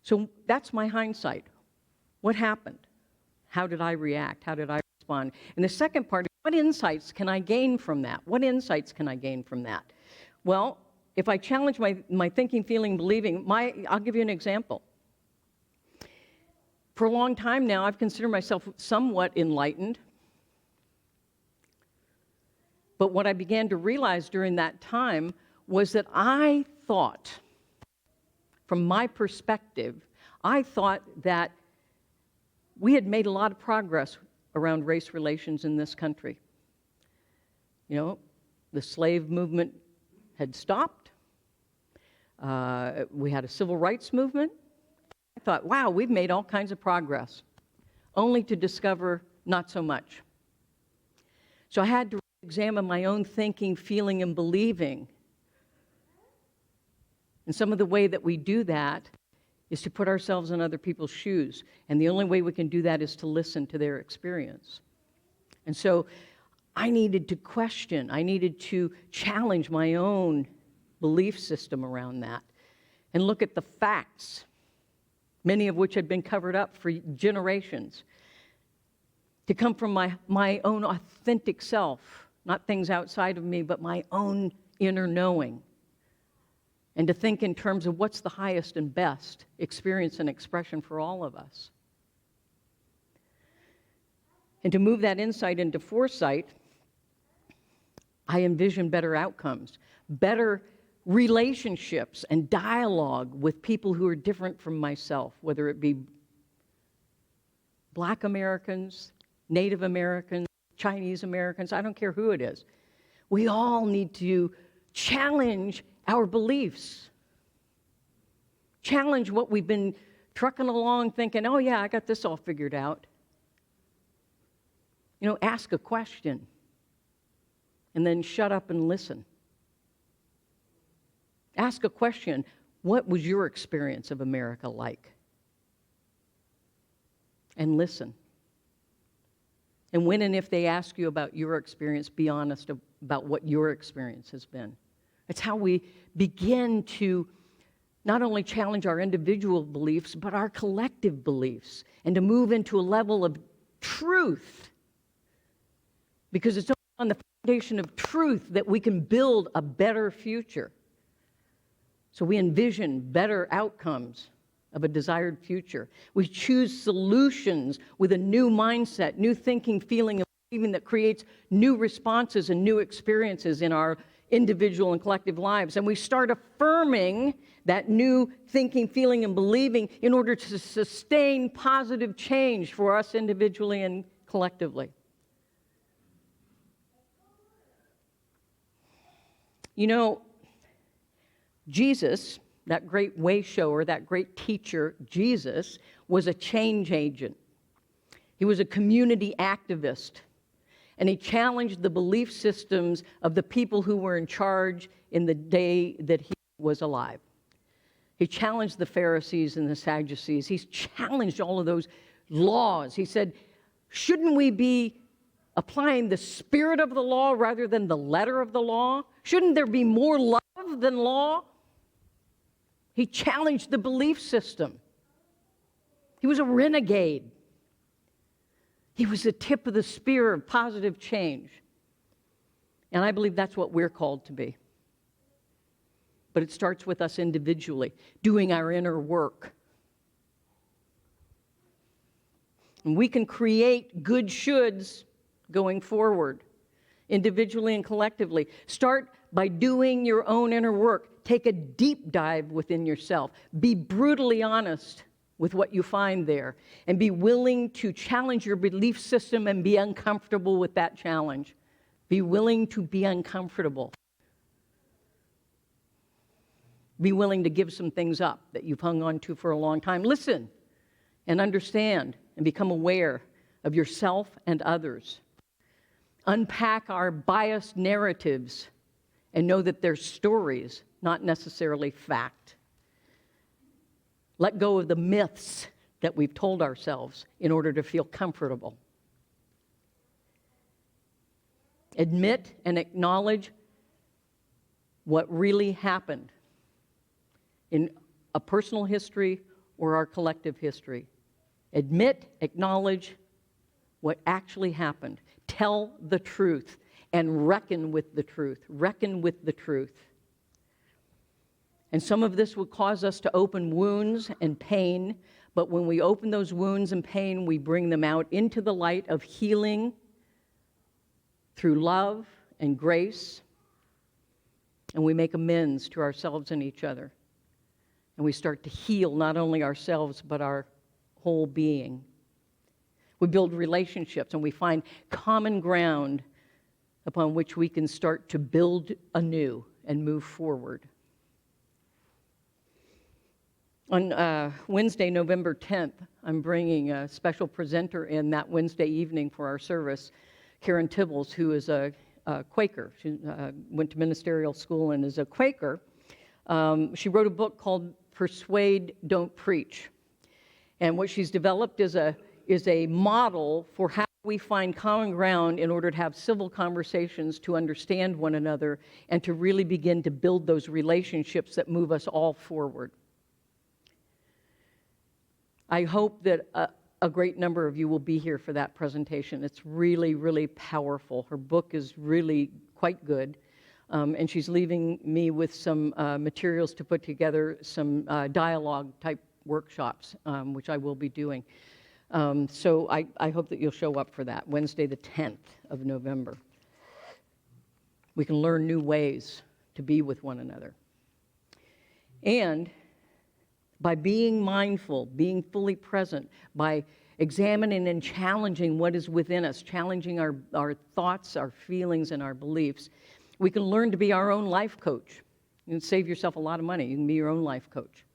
So that's my hindsight. What happened? How did I react? How did I respond? And the second part is, what insights can I gain from that? What insights can I gain from that? Well, if I challenge my thinking, feeling, believing, I'll give you an example. For a long time now, I've considered myself somewhat enlightened. But what I began to realize during that time was that I thought, from my perspective, I thought that we had made a lot of progress around race relations in this country. The slave movement had stopped. We had a civil rights movement. I thought, wow, we've made all kinds of progress, only to discover not so much. So I had to examine my own thinking, feeling, and believing. And some of the way that we do that is to put ourselves in other people's shoes. And the only way we can do that is to listen to their experience. And so I needed to question, I needed to challenge my own belief system around that and look at the facts, many of which had been covered up for generations, to come from my own authentic self, not things outside of me, but my own inner knowing. And to think in terms of what's the highest and best experience and expression for all of us. And to move that insight into foresight, I envision better outcomes, better relationships and dialogue with people who are different from myself, whether it be Black Americans, Native Americans, Chinese Americans, I don't care who it is. We all need to challenge our beliefs. Challenge what we've been trucking along thinking, oh yeah, I got this all figured out. Ask a question and then shut up and listen. Ask a question, what was your experience of America like? And listen. And when and if they ask you about your experience, be honest about what your experience has been. It's how we begin to not only challenge our individual beliefs, but our collective beliefs, and to move into a level of truth. Because it's only on the foundation of truth that we can build a better future. So we envision better outcomes of a desired future. We choose solutions with a new mindset, new thinking, feeling, and believing that creates new responses and new experiences in our individual and collective lives. And we start affirming that new thinking, feeling, and believing in order to sustain positive change for us individually and collectively. Jesus, that great way shower, that great teacher, Jesus, was a change agent. He was a community activist. And he challenged the belief systems of the people who were in charge in the day that he was alive. He challenged the Pharisees and the Sadducees. He's challenged all of those laws. He said, shouldn't we be applying the spirit of the law rather than the letter of the law? Shouldn't there be more love than law? He challenged the belief system. He was a renegade. He was the tip of the spear of positive change. And I believe that's what we're called to be. But it starts with us individually, doing our inner work. And we can create good shoulds going forward, individually and collectively. Start by doing your own inner work. Take a deep dive within yourself. Be brutally honest with what you find there, and be willing to challenge your belief system and be uncomfortable with that challenge. Be willing to be uncomfortable. Be willing to give some things up that you've hung on to for a long time. Listen and understand and become aware of yourself and others. Unpack our biased narratives and know that they're stories, not necessarily fact. Let go of the myths that we've told ourselves in order to feel comfortable. Admit and acknowledge what really happened in a personal history or our collective history. Admit, acknowledge what actually happened. Tell the truth and reckon with the truth. Reckon with the truth. And some of this will cause us to open wounds and pain, but when we open those wounds and pain, we bring them out into the light of healing through love and grace, and we make amends to ourselves and each other. And we start to heal not only ourselves, but our whole being. We build relationships, and we find common ground upon which we can start to build anew and move forward. On Wednesday, November 10th, I'm bringing a special presenter in that Wednesday evening for our service, Karen Tibbles, who is a Quaker. She went to ministerial school and is a Quaker. She wrote a book called Persuade, Don't Preach. And what she's developed is a model for how we find common ground in order to have civil conversations, to understand one another, and to really begin to build those relationships that move us all forward. I hope that a great number of you will be here for that presentation. It's really, really powerful. Her book is really quite good. And she's leaving me with some materials to put together some dialogue-type workshops, which I will be doing. So I hope that you'll show up for that, Wednesday the 10th of November. We can learn new ways to be with one another. And by being mindful, being fully present, by examining and challenging what is within us, challenging our thoughts, our feelings, and our beliefs, we can learn to be our own life coach. You can save yourself a lot of money. You can be your own life coach.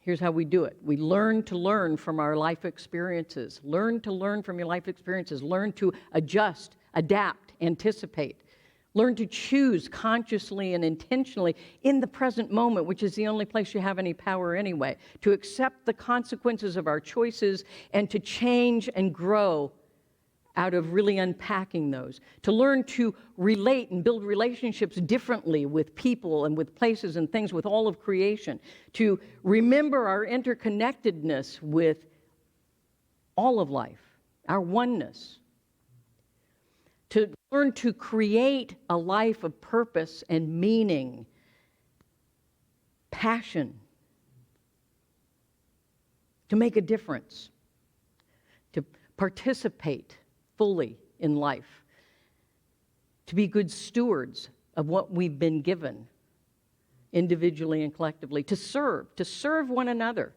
Here's how we do it. We learn to learn from our life experiences. Learn to learn from your life experiences. Learn to adjust, adapt, anticipate. Learn to choose consciously and intentionally in the present moment, which is the only place you have any power anyway, to accept the consequences of our choices and to change and grow out of really unpacking those. To learn to relate and build relationships differently with people and with places and things, with all of creation. To remember our interconnectedness with all of life, our oneness. To learn to create a life of purpose and meaning, passion, to make a difference, to participate fully in life, to be good stewards of what we've been given, individually and collectively, to serve one another,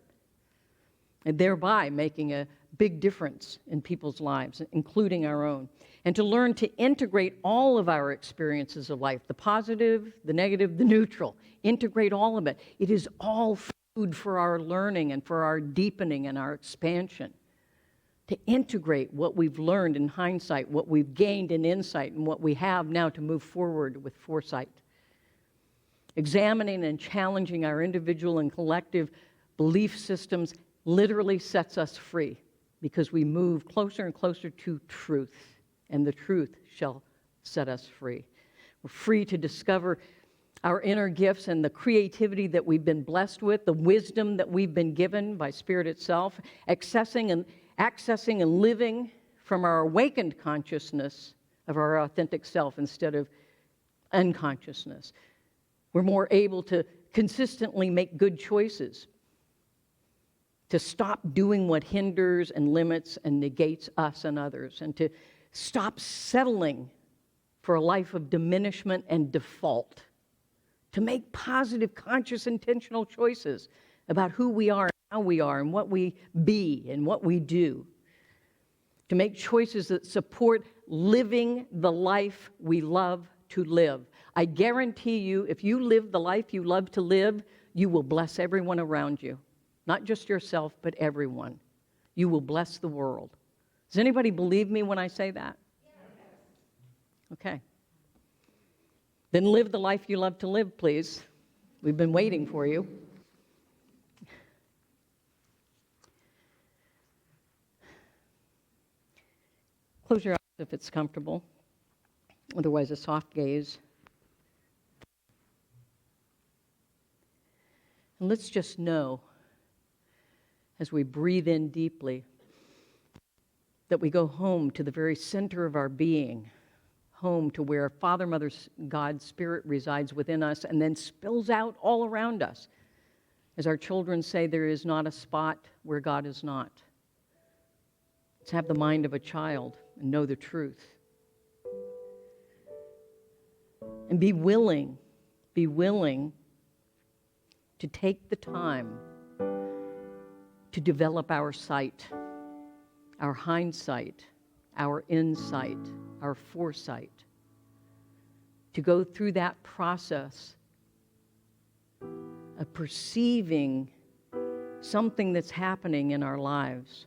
and thereby making a big difference in people's lives, including our own. And to learn to integrate all of our experiences of life, the positive, the negative, the neutral, integrate all of it. It is all food for our learning and for our deepening and our expansion. To integrate what we've learned in hindsight, what we've gained in insight, and what we have now to move forward with foresight. Examining and challenging our individual and collective belief systems literally sets us free because we move closer and closer to truth, and the truth shall set us free. We're free to discover our inner gifts and the creativity that we've been blessed with, the wisdom that we've been given by Spirit itself, accessing and living from our awakened consciousness of our authentic self instead of unconsciousness. We're more able to consistently make good choices, to stop doing what hinders and limits and negates us and others, and to stop settling for a life of diminishment and default, to make positive, conscious, intentional choices about who we are and how we are and what we be and what we do, to make choices that support living the life we love to live. I guarantee you, if you live the life you love to live, you will bless everyone around you. Not just yourself, but everyone. You will bless the world. Does anybody believe me when I say that? Okay. Then live the life you love to live, please. We've been waiting for you. Close your eyes if it's comfortable. Otherwise, a soft gaze. And let's just know, as we breathe in deeply, that we go home to the very center of our being, home to where Father, Mother, God, Spirit resides within us and then spills out all around us. As our children say, there is not a spot where God is not. Let's have the mind of a child and know the truth. And be willing to take the time to develop our sight, our hindsight, our insight, our foresight, to go through that process of perceiving something that's happening in our lives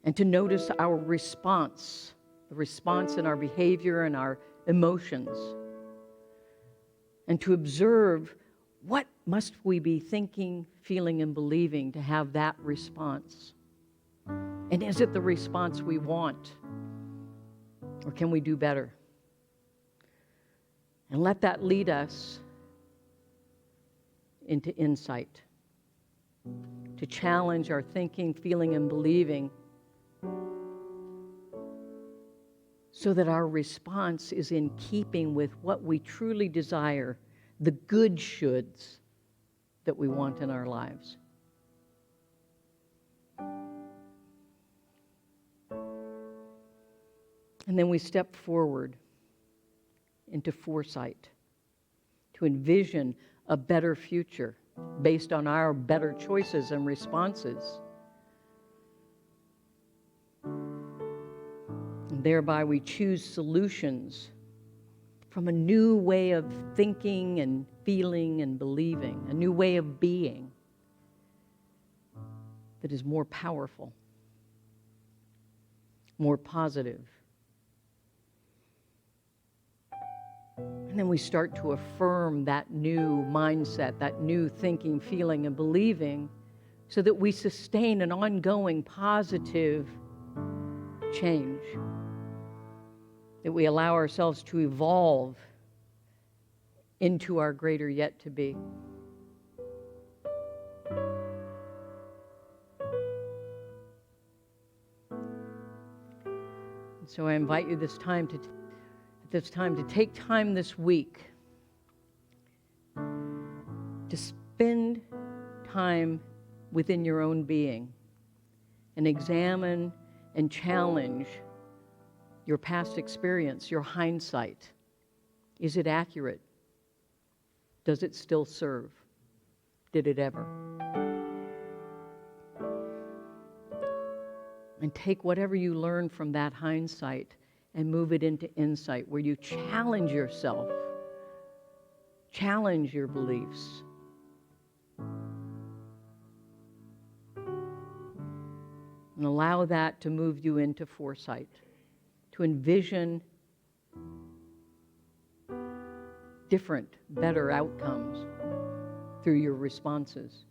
and to notice our response, the response in our behavior and our emotions, and to observe what must we be thinking, feeling, and believing to have that response. And is it the response we want? Or can we do better? And let that lead us into insight, to challenge our thinking, feeling, and believing so that our response is in keeping with what we truly desire, the good shoulds that we want in our lives. And then we step forward into foresight, to envision a better future based on our better choices and responses. And thereby we choose solutions from a new way of thinking and feeling and believing, a new way of being that is more powerful, more positive. And then we start to affirm that new mindset, that new thinking, feeling, and believing so that we sustain an ongoing positive change, that we allow ourselves to evolve into our greater yet to be. And so I invite you this time to take time this week to spend time within your own being and examine and challenge your past experience, your hindsight. Is it accurate? Does it still serve? Did it ever? And take whatever you learn from that hindsight and move it into insight, where you challenge yourself, challenge your beliefs. And allow that to move you into foresight, to envision different, better outcomes through your responses,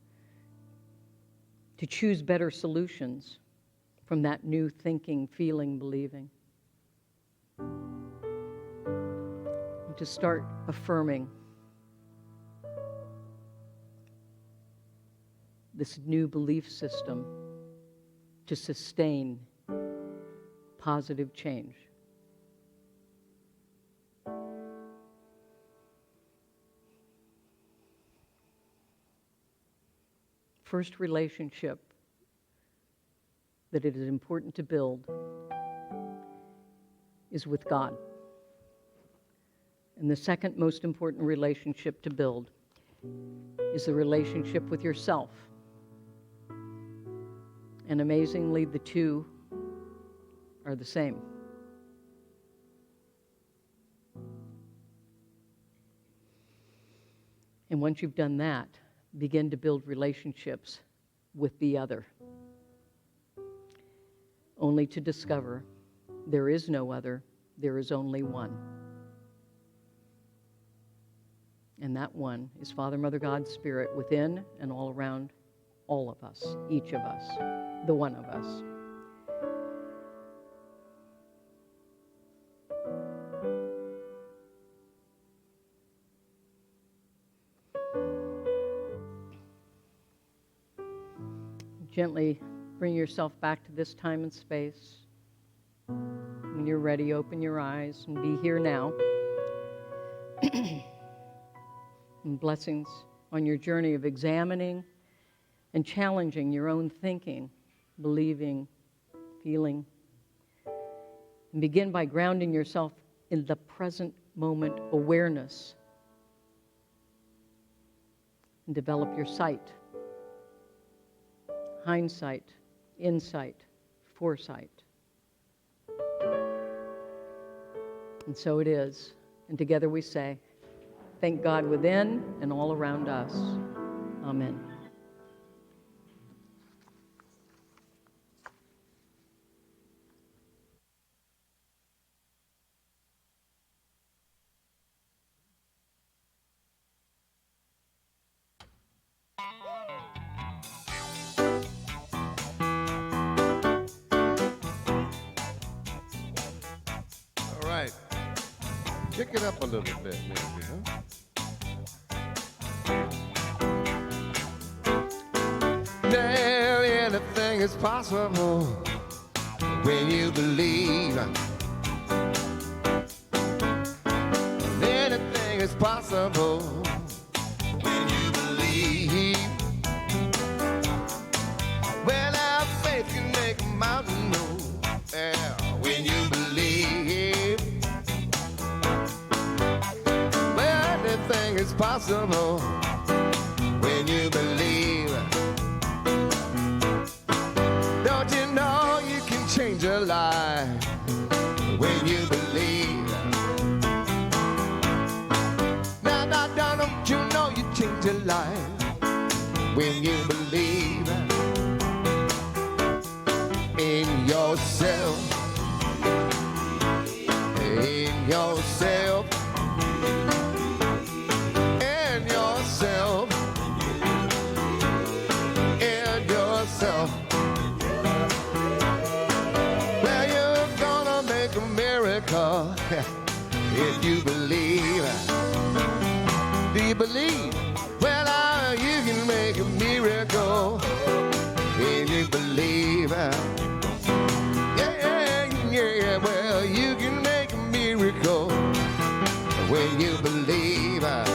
to choose better solutions from that new thinking, feeling, believing. And to start affirming this new belief system to sustain positive change. First relationship that it is important to build is with God. And the second most important relationship to build is the relationship with yourself. And amazingly, the two are the same. And once you've done that, begin to build relationships with the other, only to discover there is no other, there is only one. And that one is Father, Mother, God, Spirit within and all around all of us, each of us, the one of us. Gently bring yourself back to this time and space. When you're ready, open your eyes and be here now. And blessings on your journey of examining and challenging your own thinking, believing, feeling. And begin by grounding yourself in the present moment awareness. And develop your sight, hindsight, insight, foresight. And so it is. And together we say, thank God within and all around us. Amen. All right. Kick it up a little bit, maybe, huh? Now anything is possible when you believe. Anything is possible when you believe. Well, our faith can make a mountain move. Yeah, when you believe. Well, anything is possible when you believe. Don't you know you can change your life when you believe? Now, don't you know you change your life when you believe in yourself, in yourself, in yourself, in yourself. Well, you're gonna make a miracle if you believe. Do you believe? Well, you can make a miracle if you believe. Yeah, well, you can make a miracle when you believe. Oh,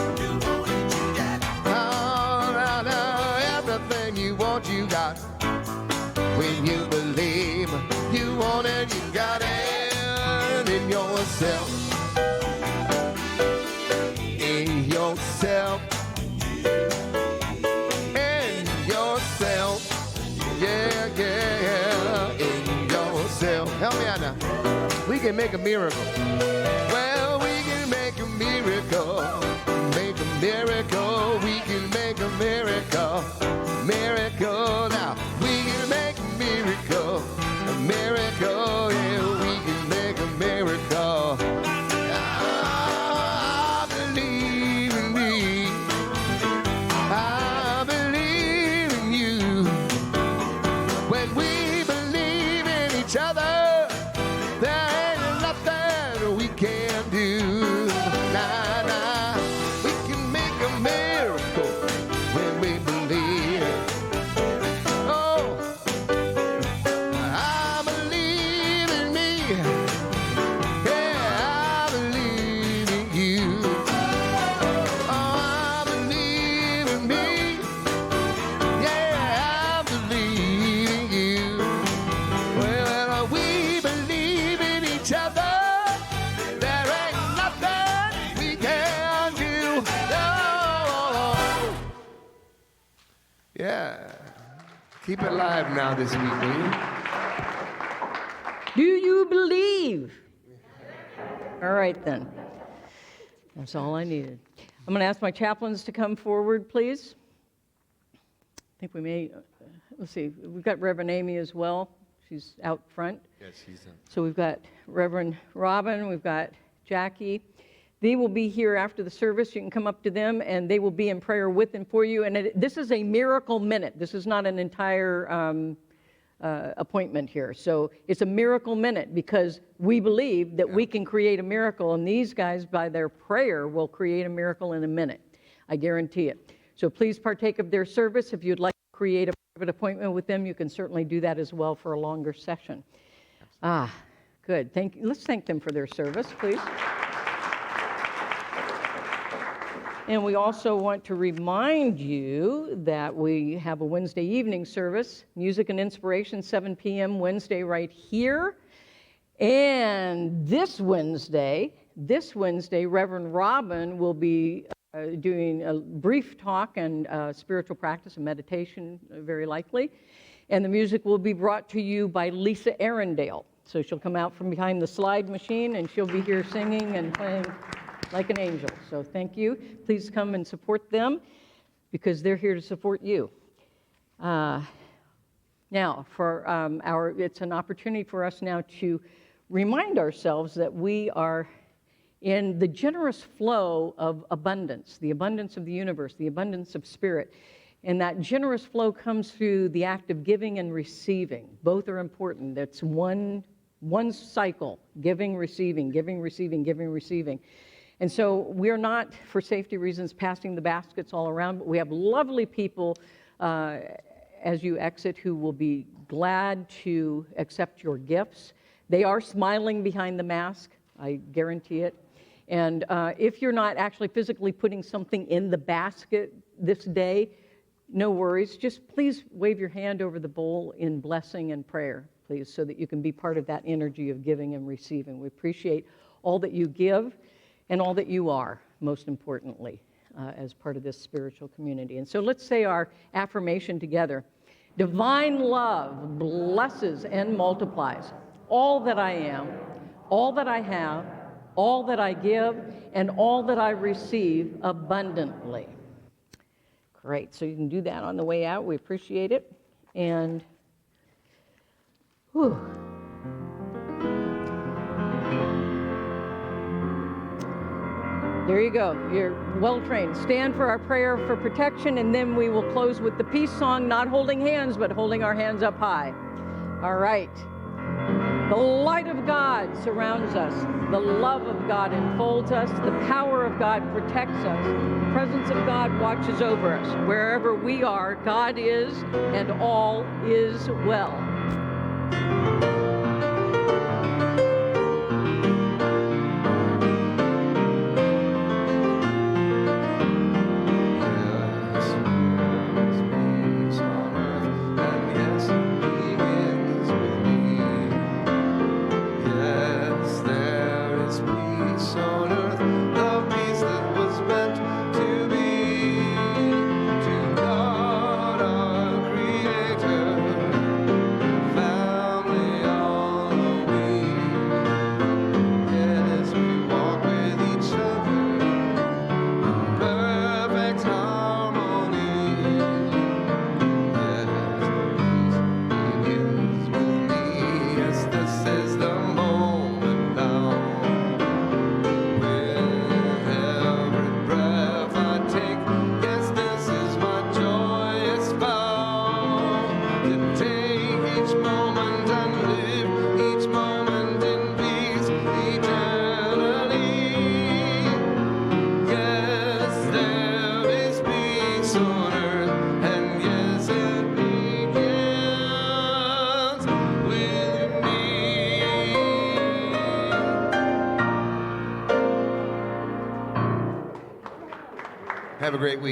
now, everything you want, you got. When you believe, you want it, you got it in yourself. In yourself. In yourself. Yeah, yeah, in yourself. Help me out now. We can make a miracle. Well, we can make a miracle. Make a miracle. We can make a miracle. Miracle now. We can make a miracle. A miracle. Yeah, we can make a miracle. I believe in me. I believe in you. Yeah. Keep it live now this week, will you? Do you believe? All right, then. That's all I needed. I'm going to ask my chaplains to come forward, please. I think we may, let's see, we've got Reverend Amy as well. She's out front. Yes, she's in. So we've got Reverend Robin, we've got Jackie. They will be here after the service. You can come up to them, and they will be in prayer with and for you. And this is a miracle minute. This is not an entire appointment here. So it's a miracle minute because we believe that we can create a miracle, and these guys, by their prayer, will create a miracle in a minute. I guarantee it. So please partake of their service. If you'd like to create a private appointment with them, you can certainly do that as well for a longer session. Good. Let's thank them for their service, please. And we also want to remind you that we have a Wednesday evening service, Music and Inspiration, 7 p.m. Wednesday right here. And this Wednesday, Reverend Robin will be doing a brief talk and spiritual practice and meditation, very likely. And the music will be brought to you by Lisa Arundale. So she'll come out from behind the slide machine, and she'll be here singing and playing like an angel. So thank you. Please come and support them because they're here to support you. Now, for it's an opportunity for us now to remind ourselves that we are in the generous flow of abundance, the abundance of the universe, the abundance of spirit. And that generous flow comes through the act of giving and receiving. Both are important. That's one cycle, giving, receiving, giving, receiving, giving, receiving. And so we're not, for safety reasons, passing the baskets all around, but we have lovely people as you exit who will be glad to accept your gifts. They are smiling behind the mask, I guarantee it. And if you're not actually physically putting something in the basket this day, no worries. Just please wave your hand over the bowl in blessing and prayer, please, so that you can be part of that energy of giving and receiving. We appreciate all that you give and all that you are, most importantly, as part of this spiritual community. And so let's say our affirmation together. Divine love blesses and multiplies all that I am, all that I have, all that I give, and all that I receive abundantly. Great. So you can do that on the way out. We appreciate it. And whew. There you go. You're well trained. Stand for our prayer for protection, and then we will close with the peace song, not holding hands, but holding our hands up high. All right. The light of God surrounds us. The love of God enfolds us. The power of God protects us. The presence of God watches over us. Wherever we are, God is, and all is well. Have a great week.